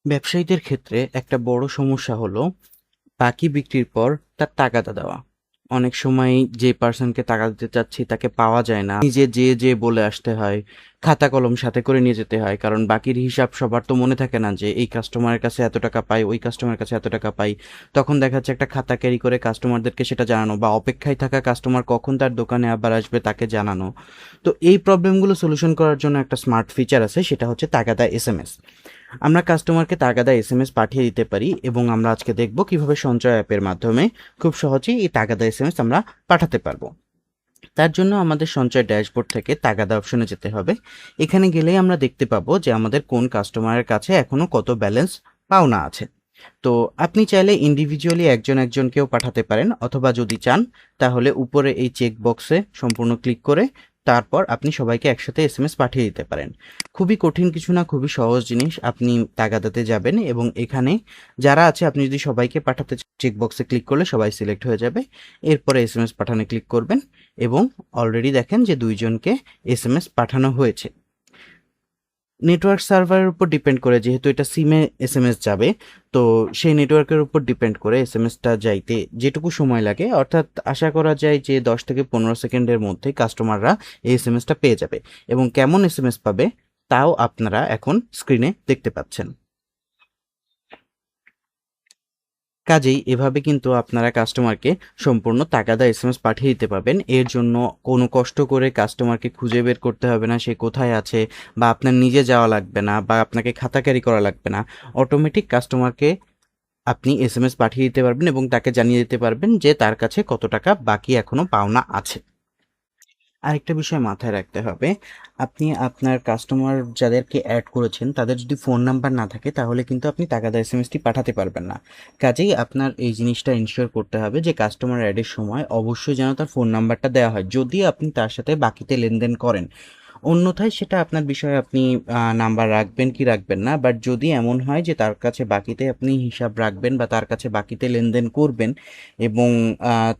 ব্যবসায়ীদের ক্ষেত্রে একটা বড় সমস্যা হলো বাকি বিক্রির পর তার টাকাটা দেওয়া। অনেক সময় যে পার্সনকে টাকা দিতে চাচ্ছি তাকে পাওয়া যায় না, নিজে যে বলে আসতে হয়, খাতা কলম সাথে করে নিয়ে যেতে হয়, কারণ বাকির হিসাব সবার তো মনে থাকে না যে এই কাস্টমারের কাছে এত টাকা পাই, ওই কাস্টমারের কাছে এত টাকা পাই। তখন দেখা যাচ্ছে একটা খাতা ক্যারি করে কাস্টমারদেরকে সেটা জানানো, বা অপেক্ষায় থাকা কাস্টমার কখন তার দোকানে আবার আসবে তাকে জানানো। তো এই প্রবলেমগুলো সলিউশন করার জন্য একটা স্মার্ট ফিচার আছে, সেটা হচ্ছে তাগাদা এসএমএস। আমরা কাস্টমারকে তাগাদা এসএমএস পাঠিয়ে দিতে পারি, এবং আমরা আজকে দেখব কিভাবে সঞ্চয় অ্যাপের মাধ্যমে খুব সহজেই এই তাগাদা এসএমএস আমরা পাঠাতে পারবো। তার জন্য আমাদের সঞ্চয় ড্যাশবোর্ড থেকে তাগাদা অপশনে যেতে হবে। এখানে গেলেই আমরা দেখতে পাবো যে আমাদের কোন কাস্টমারের কাছে এখনো কত ব্যালেন্স পাওনা আছে। তো আপনি চাইলে ইন্ডিভিজুয়ালি একজন একজনকেও পাঠাতে পারেন, অথবা যদি চান তাহলে উপরে এই চেক বক্সে সম্পূর্ণ ক্লিক করে তারপর আপনি সবাইকে একসাথে এসএমএস পাঠিয়ে দিতে পারেন। খুবই কঠিন কিছু না, খুবই সহজ জিনিস। আপনি তাগাদাতে যাবেন এবং এখানে যারা আছে আপনি যদি সবাইকে পাঠাতে চেক বক্সে ক্লিক করলে সবাই সিলেক্ট হয়ে যাবে। এরপরে এসএমএস পাঠানো ক্লিক করবেন এবং অলরেডি দেখেন যে দুইজনকে এসএমএস পাঠানো হয়েছে। নেটওয়ার্ক সার্ভারের উপর ডিপেন্ড করে, যেহেতু এটা সিমে এসএমএস যাবে, তো সেই নেটওয়ার্কের উপর ডিপেন্ড করে এসএমএসটা যাইতে যেটুকু সময় লাগে, অর্থাৎ আশা করা যায় যে 10 থেকে 15 সেকেন্ডের মধ্যে কাস্টমাররা এই এসএমএসটা পেয়ে যাবে। এবং কেমন এসএমএস পাবে তাও আপনারা এখন স্ক্রিনে দেখতে পাচ্ছেন। কাজেই এভাবে কিন্তু আপনারা কাস্টমারকে সম্পূর্ণ তাগাদা এসএমএস পাঠিয়ে দিতে পারবেন। এর জন্য কোনো কষ্ট করে কাস্টমারকে খুঁজে বের করতে হবে না সে কোথায় আছে, বা আপনার নিজে যাওয়া লাগবে না, বা আপনাকে খাতা ক্যারি করা লাগবে না। অটোমেটিক কাস্টমারকে আপনি এসএমএস পাঠিয়ে দিতে পারবেন এবং তাকে জানিয়ে দিতে পারবেন যে তার কাছে কত টাকা বাকি এখনো পাওনা আছে। আরেকটা বিষয় মাথায় রাখতে হবে, আপনি আপনার কাস্টমার যাদেরকে অ্যাড করেছেন তাদের যদি ফোন নাম্বার না থাকে তাহলে কিন্তু আপনি তাগাদা এসএমএসটি পাঠাতে পারবেন না। কাজেই আপনার এই জিনিসটা ইনশিওর করতে হবে যে কাস্টমার অ্যাডের সময় অবশ্যই যেন তার ফোন নাম্বারটা দেওয়া হয়, যদি আপনি তার সাথে বাকিতে লেনদেন করেন। অন্যথায় সেটা আপনার বিষয়ে, আপনি নাম্বার রাখবেন কি রাখবেন না। বাট যদি এমন হয় যে তার কাছে বাকিতে আপনি হিসাব রাখবেন বা তার কাছে বাকিতে লেনদেন করবেন এবং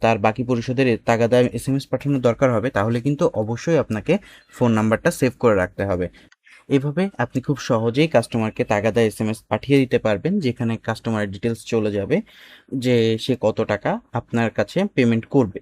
তার বাকি পরিশোধের তাগাদা এসএমএস পাঠানোর দরকার হবে, তাহলে কিন্তু অবশ্যই আপনাকে ফোন নাম্বারটা সেভ করে রাখতে হবে। এভাবে আপনি খুব সহজেই কাস্টমারকে তাগাদা এসএমএস পাঠিয়ে দিতে পারবেন, যেখানে কাস্টমারের ডিটেলস চলে যাবে যে সে কত টাকা আপনার কাছে পেমেন্ট করবে।